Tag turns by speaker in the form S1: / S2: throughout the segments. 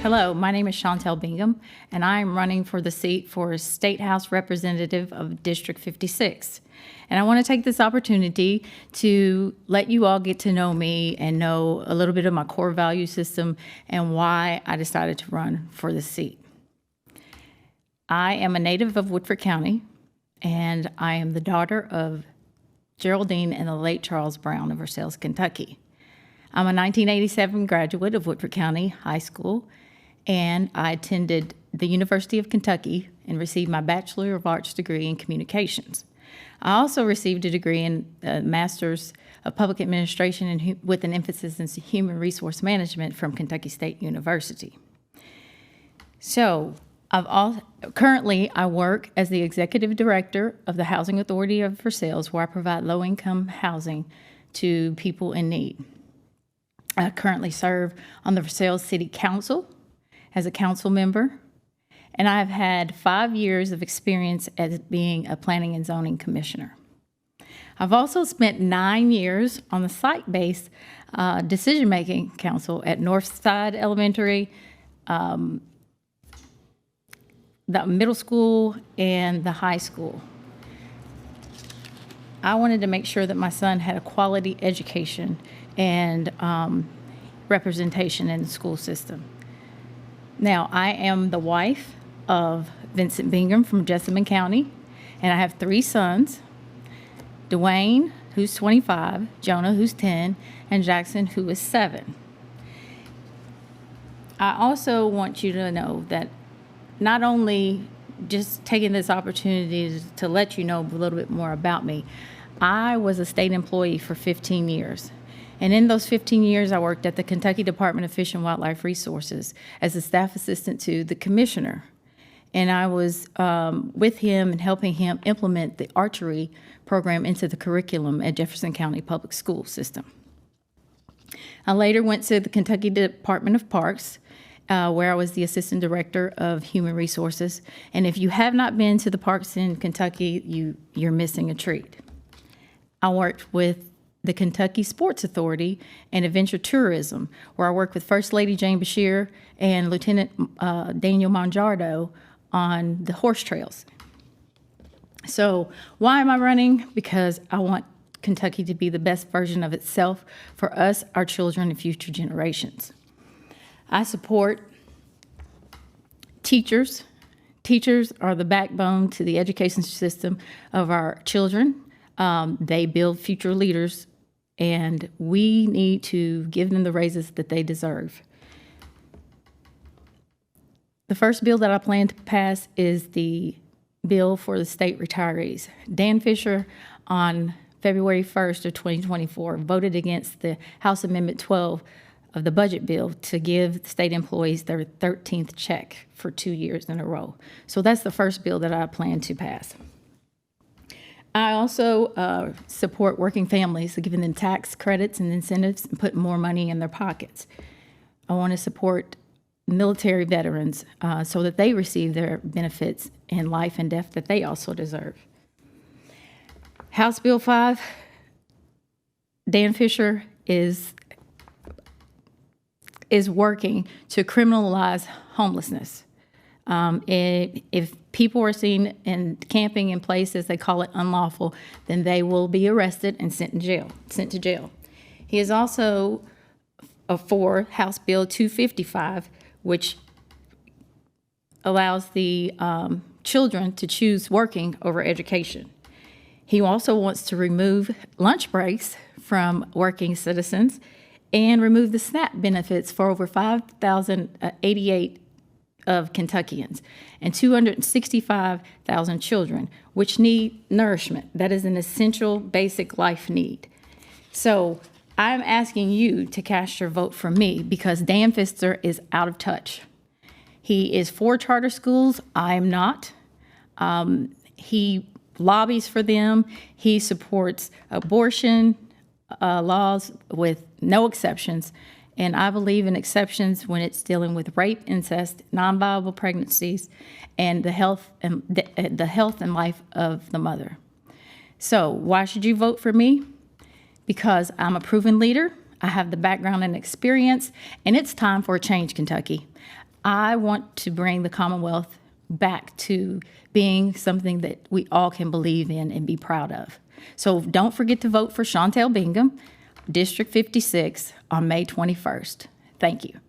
S1: Hello, my name is Chantel Bingham, and I am running for the seat for State House Representative of District 56. And I want to take this opportunity to let you all get to know me and know a little bit of my core value system and why I decided to run for the seat. I am a native of Woodford County, and I am the daughter of Geraldine and the late Charles Brown of Versailles, Kentucky. I'm a 1987 graduate of Woodford County High School, and I attended the University of Kentucky and received my Bachelor of Arts degree in Communications. I also received a degree in Master's of Public Administration with an emphasis in Human Resource Management from Kentucky State University. So, currently, I work as the Executive Director of the Housing Authority of Versailles, where I provide low-income housing to people in need. I currently serve on the Versailles City Council as a council member, and I have had 5 years of experience as being a planning and zoning commissioner. I've also spent 9 years on the site-based decision-making council at Northside Elementary, the middle school, and the high school. I wanted to make sure that my son had a quality education and representation in the school system. Now, I am the wife of Vincent Bingham from Jessamine County, and I have 3 sons, Dwayne, who's 25, Jonah, who's 10, and Jackson, who is 7. I also want you to know that not only just taking this opportunity to let you know a little bit more about me, I was a state employee for 15 years. And in those 15 years, I worked at the Kentucky Department of Fish and Wildlife Resources as a staff assistant to the commissioner. And I was with him and helping him implement the archery program into the curriculum at Jefferson County Public School System. I later went to the Kentucky Department of Parks, where I was the Assistant Director of Human Resources. And if you have not been to the parks in Kentucky, you're missing a treat. I worked with the Kentucky Sports Authority and Adventure Tourism, where I worked with First Lady Jane Bashir and Lieutenant Daniel Monjardo on the horse trails. So why am I running? Because I want Kentucky to be the best version of itself for us, our children, and future generations. I support teachers. Teachers are the backbone to the education system of our children. They build future leaders, and we need to give them the raises that they deserve. The first bill that I plan to pass is the bill for the state retirees. Dan Fisher, on February 1st of 2024, voted against the House Amendment 12 of the budget bill to give state employees their 13th check for 2 years in a row. So that's the first bill that I plan to pass. I also support working families, giving them tax credits and incentives and putting more money in their pockets. I want to support military veterans so that they receive their benefits in life and death that they also deserve. House Bill 5, Dan Fisher is working to criminalize homelessness. If people are seen in camping in places, they call it unlawful, then they will be arrested and sent to jail. He is also for House Bill 255, which allows the children to choose working over education. He also wants to remove lunch breaks from working citizens and remove the SNAP benefits for over 5,088 of Kentuckians and 265,000 children, which need nourishment. That is an essential basic life need. So I'm asking you to cast your vote for me because Dan Fisher is out of touch. He is for charter schools. I'm not. He lobbies for them. He supports abortion laws with no exceptions. And I believe in exceptions when it's dealing with rape, incest, non-viable pregnancies, and the health and life of the mother. So why should you vote for me? Because I'm a proven leader. I have the background and experience, and it's time for a change, Kentucky. I want to bring the Commonwealth back to being something that we all can believe in and be proud of. So don't forget to vote for Chantel Bingham, District 56, on May 21st. Thank you.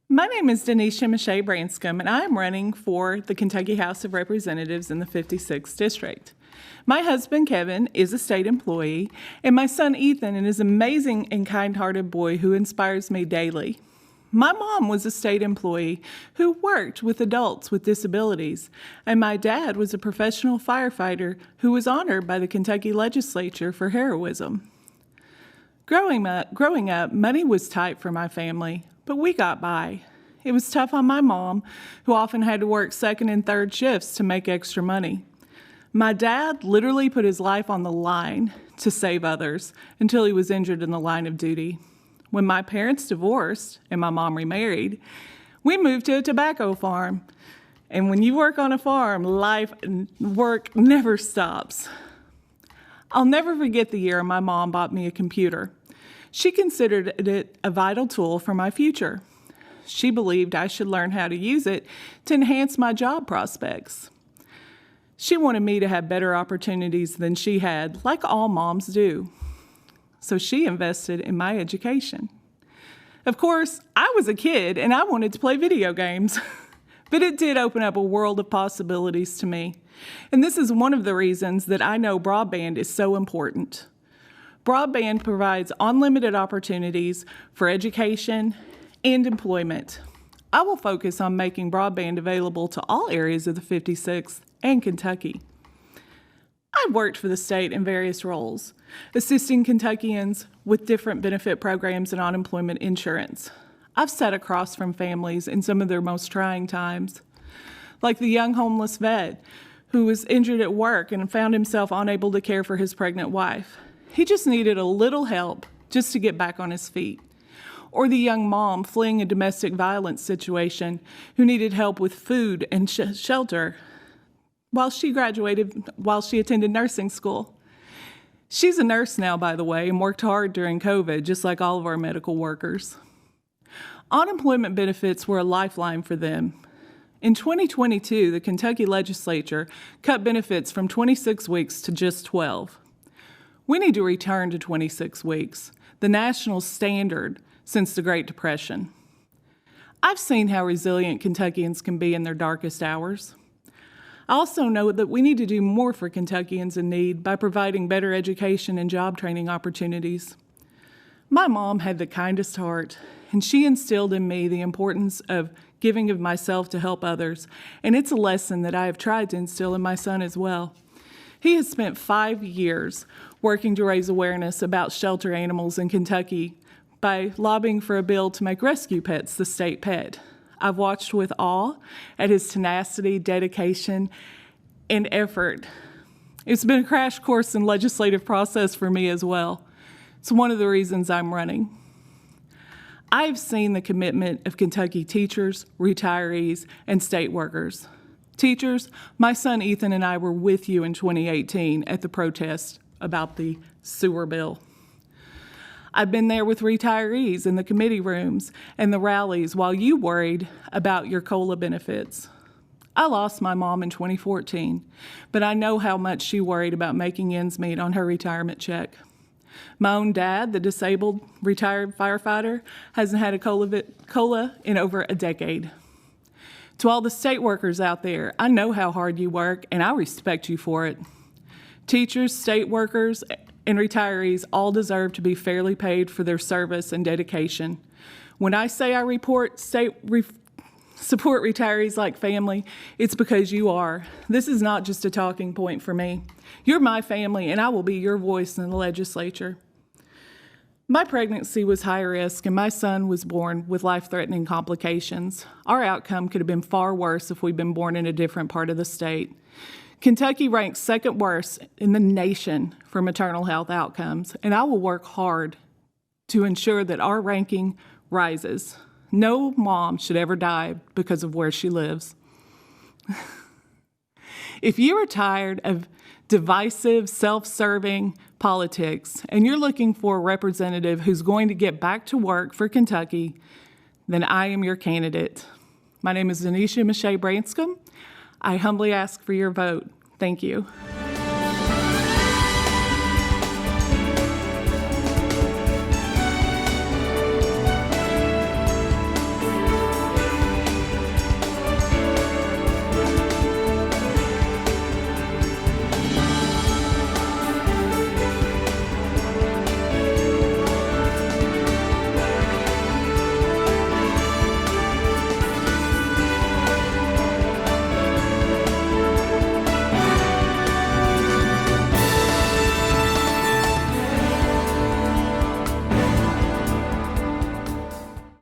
S2: My name is Miche Branscum, and I am running for the Kentucky House of Representatives in the 56th District. My husband, Kevin, is a state employee, and my son, Ethan, is an amazing and kind-hearted boy who inspires me daily. My mom was a state employee who worked with adults with disabilities, and my dad was a professional firefighter who was honored by the Kentucky legislature for heroism. Growing up, money was tight for my family, but we got by. It was tough on my mom, who often had to work second and third shifts to make extra money. My dad literally put his life on the line to save others until he was injured in the line of duty. When my parents divorced and my mom remarried, we moved to a tobacco farm. And when you work on a farm, life and work never stops. I'll never forget the year my mom bought me a computer. She considered it a vital tool for my future. She believed I should learn how to use it to enhance my job prospects. She wanted me to have better opportunities than she had, like all moms do. So she invested in my education. Of course, I was a kid and I wanted to play video games, but it did open up a world of possibilities to me. And this is one of the reasons that I know broadband is so important. Broadband provides unlimited opportunities for education and employment. I will focus on making broadband available to all areas of the 56th and Kentucky. I've worked for the state in various roles, assisting Kentuckians with different benefit programs and unemployment insurance. I've sat across from families in some of their most trying times, like the young homeless vet who was injured at work and found himself unable to care for his pregnant wife. He just needed a little help just to get back on his feet. Or the young mom fleeing a domestic violence situation who needed help with food and shelter while she attended nursing school. She's a nurse now, by the way, and worked hard during COVID, just like all of our medical workers. Unemployment benefits were a lifeline for them. In 2022, the Kentucky legislature cut benefits from 26 weeks to just 12. We need to return to 26 weeks, the national standard since the Great Depression. I've seen how resilient Kentuckians can be in their darkest hours. I also know that we need to do more for Kentuckians in need by providing better education and job training opportunities. My mom had the kindest heart, and she instilled in me the importance of giving of myself to help others, and it's a lesson that I have tried to instill in my son as well. He has spent 5 years working to raise awareness about shelter animals in Kentucky by lobbying for a bill to make rescue pets the state pet. I've watched with awe at his tenacity, dedication, and effort. It's been a crash course in legislative process for me as well. It's one of the reasons I'm running. I've seen the commitment of Kentucky teachers, retirees, and state workers. Teachers, my son Ethan and I were with you in 2018 at the protest about the sewer bill. I've been there with retirees in the committee rooms and the rallies while you worried about your COLA benefits. I lost my mom in 2014, but I know how much she worried about making ends meet on her retirement check. My own dad, the disabled retired firefighter, hasn't had a COLA in over a decade. To all the state workers out there, I know how hard you work, and I respect you for it. Teachers, state workers, and retirees all deserve to be fairly paid for their service and dedication. When I say I support retirees like family, it's because you are. This is not just a talking point for me. You're my family, and I will be your voice in the legislature. My pregnancy was high risk, and my son was born with life-threatening complications. Our outcome could have been far worse if we'd been born in a different part of the state. Kentucky ranks second worst in the nation for maternal health outcomes, and I will work hard to ensure that our ranking rises. No mom should ever die because of where she lives. If you are tired of divisive, self-serving politics and you're looking for a representative who's going to get back to work for Kentucky, then I am your candidate. My name is Miche Branscum. I humbly ask for your vote. Thank you.